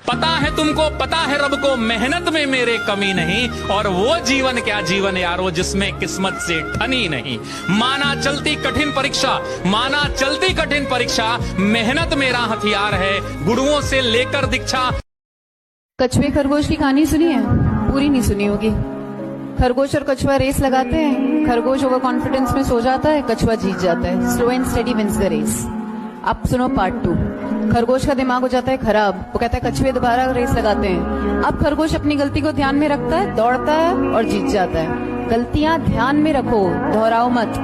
पता है तुमको, पता है रब को, मेहनत में मेरे कमी नहीं। और वो जीवन क्या जीवन यारो जिसमें किस्मत से ठनी नहीं। माना चलती कठिन परीक्षा, माना चलती कठिन परीक्षा, मेहनत मेरा हथियार है, गुरुओं से लेकर दीक्षा। कछुए खरगोश की कहानी सुनी है? पूरी नहीं सुनी होगी। खरगोश और कछुआ रेस लगाते हैं, खरगोश ओवर कॉन्फिडेंस में सो जाता है, कछुआ जीत जाता है। Slow and steady wins the race. अब सुनो पार्ट 2। खरगोश का दिमाग हो जाता है खराब, वो कहता है कछुए दोबारा रेस लगाते हैं। अब खरगोश अपनी गलती को ध्यान में रखता है, दौड़ता है और जीत जाता है। गलतियां ध्यान में रखो, दोहराओ मत।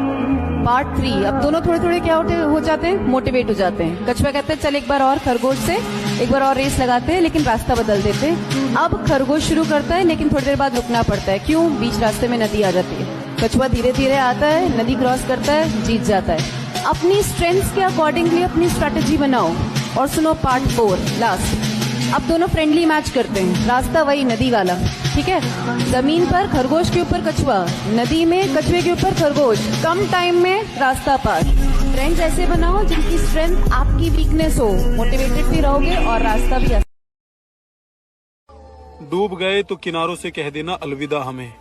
पार्ट 3। अब दोनों थोड़े थोड़े क्या हो जाते हैं, मोटिवेट हो जाते हैं। कछुआ कहते हैं चल एक बार और खरगोश से एक बार और रेस लगाते हैं, लेकिन रास्ता बदल देते हैं। अब खरगोश शुरू करता है, लेकिन थोड़ी देर बाद रुकना पड़ता है। क्यों? बीच रास्ते में नदी आ जाती है। कछुआ धीरे धीरे आता है, नदी क्रॉस करता है, जीत जाता है। अपनी स्ट्रेंथ्स के अकॉर्डिंगली अपनी स्ट्रैटेजी बनाओ। और सुनो पार्ट 4 लास्ट। अब दोनों फ्रेंडली मैच करते हैं, रास्ता वही नदी वाला, ठीक है। जमीन पर खरगोश के ऊपर कछुआ, नदी में कछुए के ऊपर खरगोश, कम टाइम में रास्ता पार। फ्रेंड्स ऐसे बनाओ जिनकी स्ट्रेंथ आपकी वीकनेस हो, मोटिवेटेड भी रहोगे और रास्ता भी। डूब गए तो किनारों से कह देना अलविदा हमें,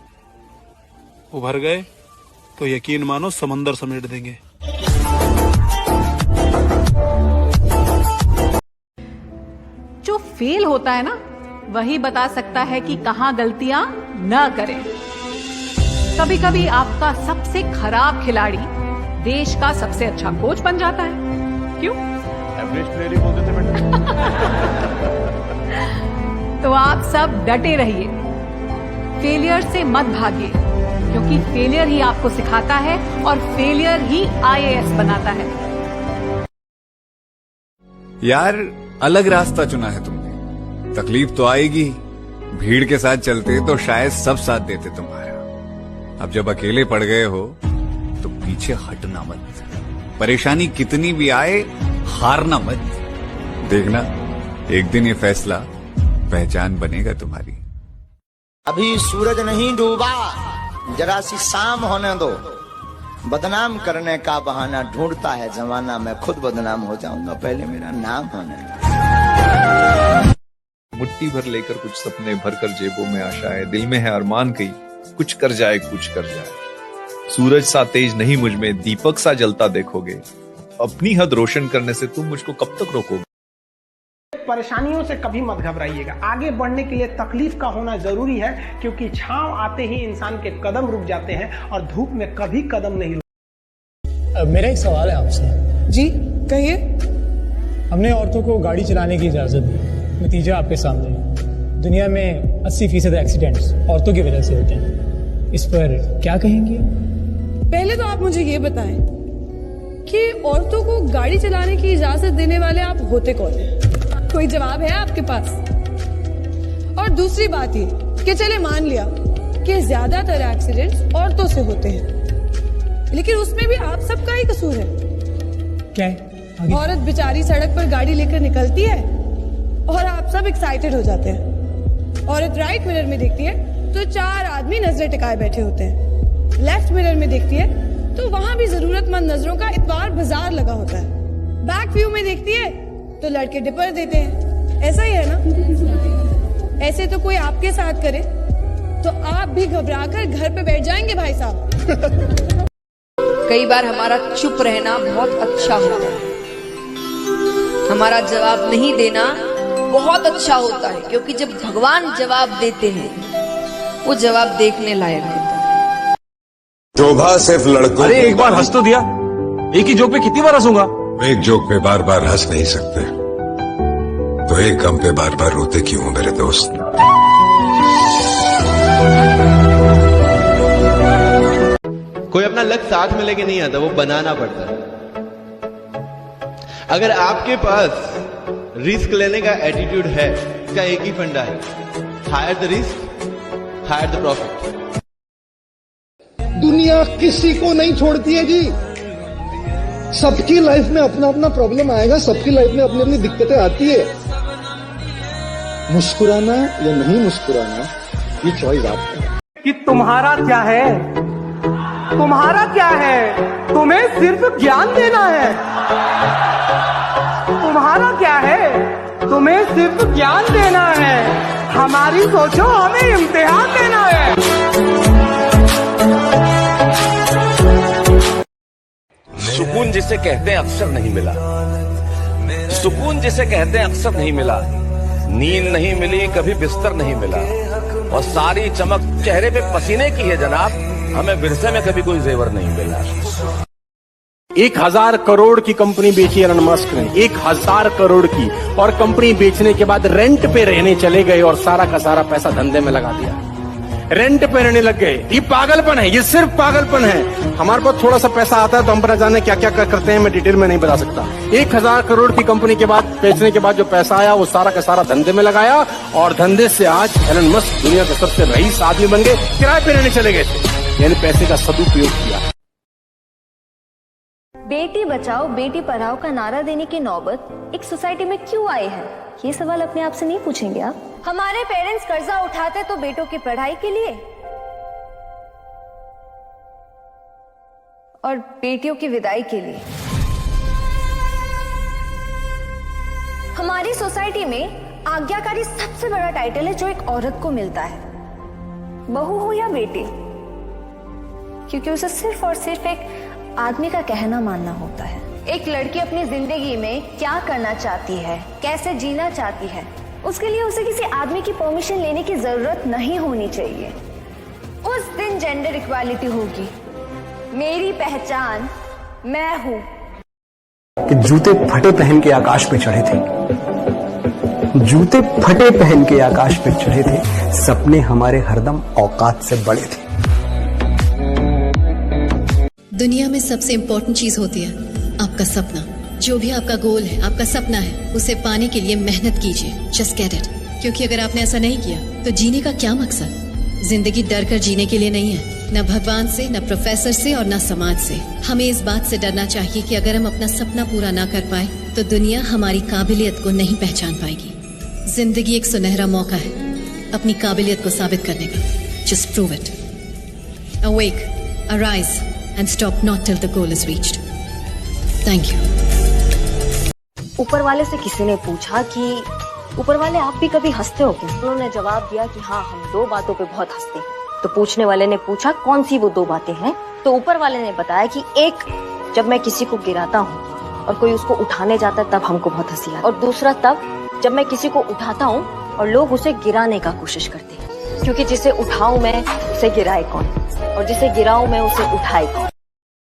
उभर गए तो यकीन मानो समंदर समेट देंगे। जो फेल होता है ना, वही बता सकता है कि कहां गलतियां न करें। कभी कभी आपका सबसे खराब खिलाड़ी देश का सबसे अच्छा कोच बन जाता है। क्यों? एवरेज प्लेयर ही बोलते थे बेटा। तो आप सब डटे रहिए, फेलियर से मत भागिए, क्योंकि फेलियर ही आपको सिखाता है और फेलियर ही IAS बनाता है। यार अलग रास्ता चुना है तुमने, तकलीफ तो आएगी। भीड़ के साथ चलते तो शायद सब साथ देते तुम्हारा। अब जब अकेले पड़ गए हो तो पीछे हटना मत। परेशानी कितनी भी आए हारना मत। देखना एक दिन ये फैसला पहचान बनेगा तुम्हारी। अभी सूरज नहीं डूबा, जरा सी शाम होने दो। बदनाम करने का बहाना ढूंढता है जमाना, मैं खुद बदनाम हो जाऊंगा, पहले मेरा नाम होने दो। मुट्ठी भर लेकर कुछ सपने भर कर जेबों में आशाएं, दिल में है अरमान कई कुछ कर जाए कुछ कर जाए। सूरज सा तेज नहीं मुझ में, दीपक सा जलता देखोगे। अपनी हद रोशन करने से तुम मुझको कब तक रोकोगे? परेशानियों से कभी मत घबराइएगा। आगे बढ़ने के लिए तकलीफ का होना जरूरी है, क्योंकि छांव आते ही इंसान के कदम रुक जाते हैं और धूप में कभी कदम नहीं रुकते। मेरा एक सवाल है आपसे। जी कहिए। हमने औरतों को गाड़ी चलाने की इजाजत दी, नतीजा आपके सामने है। दुनिया में 80% एक्सीडेंट्स औरतों की वजह से होते हैं, इस पर क्या कहेंगे? पहले तो आप मुझे ये बताएं कि औरतों को गाड़ी चलाने की इजाजत देने वाले आप होते कौन हैं? कोई जवाब है आपके पास? और दूसरी बात ये कि चले मान लिया कि ज्यादातर एक्सीडेंट्स औरतों से होते हैं, लेकिन उसमें भी आप सबका ही कसूर है। क्या है? औरत बेचारी सड़क पर गाड़ी लेकर निकलती है और आप सब एक्साइटेड हो जाते हैं। औरत राइट मिरर में देखती है तो 4 आदमी नजरें टिकाए बैठे होते हैं। लेफ्ट मिरर में देखती है तो वहां भी जरूरतमंद नजरों का इतवार बाजार लगा होता है। बैक व्यू में देखती है तो लड़के डिपर देते हैं। ऐसा ही है ना? ऐसे तो कोई आपके साथ करे तो आप भी घबराकर घर पे बैठ जाएंगे भाई साहब। कई बार हमारा चुप रहना बहुत अच्छा होता है, हमारा जवाब नहीं देना बहुत अच्छा होता है, क्योंकि जब भगवान जवाब देते हैं वो जवाब देखने लायक होता है। शोभा सिर्फ लड़कों। अरे एक बार हंस तो दिया, एक ही जोक पे कितनी बार हंसूंगा? एक जोक पे बार बार हंस नहीं सकते, तो एक गम पे बार बार रोते क्यों हो मेरे दोस्त? कोई अपना लक साथ में लेके नहीं आता, वो बनाना पड़ता है। अगर आपके पास रिस्क लेने का एटीट्यूड है, इसका एक ही फंडा है, higher the risk higher the profit. दुनिया किसी को नहीं छोड़ती है जी। सबकी लाइफ में अपना अपना प्रॉब्लम आएगा, सबकी लाइफ में अपनी अपनी दिक्कतें आती है। मुस्कुराना या नहीं मुस्कुराना ये चॉइस आपका है। कि तुम्हारा क्या है, तुम्हारा क्या है, तुम्हें सिर्फ ज्ञान देना है। तुम्हारा क्या है, तुम्हें सिर्फ ज्ञान देना है, हमारी सोचो हमें इम्तिहान देना है। सुकून जिसे कहते हैं अक्सर नहीं मिला, सुकून जिसे कहते हैं अक्सर नहीं मिला, नींद नहीं मिली, कभी बिस्तर नहीं मिला, और सारी चमक चेहरे पे पसीने की है जनाब, हमें विरसे में कभी कोई जेवर नहीं मिला। 1000 करोड़ की कंपनी बेची एलन मस्क ने, 1000 करोड़ की, और कंपनी बेचने के बाद रेंट पे रहने चले गए और सारा का सारा पैसा धंधे में लगा दिया, रेंट पे रहने लग गए। ये पागलपन है, ये सिर्फ पागलपन है। हमारे पास थोड़ा सा पैसा आता है तो हम पर जाने क्या क्या करते हैं, मैं डिटेल में नहीं बता सकता। 1000 करोड़ की कंपनी के बाद बेचने के बाद जो पैसा आया वो सारा का सारा धंधे में लगाया, और धंधे से आज एलन मस्क दुनिया के सबसे रईस आदमी बन गए, किराए पे रहने चले गए थे, यानी पैसे का सदुपयोग किया। बेटी बचाओ बेटी पढ़ाओ का नारा देने की नौबत एक सोसाइटी में क्यों आई है, ये सवाल अपने आप से नहीं पूछेंगे आप? हमारे पेरेंट्स कर्जा उठाते तो बेटों की पढ़ाई के लिए और बेटियों की विदाई के लिए। हमारी सोसाइटी में आज्ञाकारी सबसे बड़ा टाइटल है जो एक औरत को मिलता है, बहू हो या बेटी, क्योंकि उसे सिर्फ और सिर्फ एक आदमी का कहना मानना होता है। एक लड़की अपनी जिंदगी में क्या करना चाहती है, कैसे जीना चाहती है, उसके लिए उसे किसी आदमी की परमिशन लेने की जरूरत नहीं होनी चाहिए। उस दिन जेंडर इक्वालिटी होगी। मेरी पहचान मैं हूं। कि जूते फटे पहन के आकाश पे चढ़े थे, जूते फटे पहन के आकाश पे चढ़े थे, सपने हमारे हरदम औकात से बड़े थे। दुनिया में सबसे इम्पोर्टेंट चीज होती है आपका सपना। जो भी आपका गोल है, आपका सपना है, उसे पाने के लिए मेहनत कीजिए। Just get it. क्योंकि अगर आपने ऐसा नहीं किया तो जीने का क्या मकसद? जिंदगी डर कर जीने के लिए नहीं है, न भगवान से, न प्रोफेसर से और न समाज से। हमें इस बात से डरना चाहिए कि अगर हम अपना सपना पूरा ना कर पाए तो दुनिया हमारी काबिलियत को नहीं पहचान पाएगी। जिंदगी एक सुनहरा मौका है अपनी काबिलियत को साबित करने का। Just prove it. Awake, arise and stop not till the goal is reached. Thank you. ऊपर वाले से किसी ने पूछा कि ऊपर वाले आप भी कभी हंसते हो क्या? उन्होंने जवाब दिया कि हाँ, हम 2 बातों पे बहुत हंसते हैं। तो पूछने वाले ने पूछा कौन सी वो 2 बातें हैं? तो ऊपर वाले ने बताया कि एक, जब मैं किसी को गिराता हूँ और कोई उसको उठाने जाता है तब हमको बहुत हंसी आती है, और दूसरा तब जब मैं किसी को उठाता हूँ और लोग उसे गिराने का कोशिश करते हैं, क्योंकि जिसे उठाऊं मैं उसे गिराए कौन, और जिसे गिराऊं मैं उसे उठाए कौन।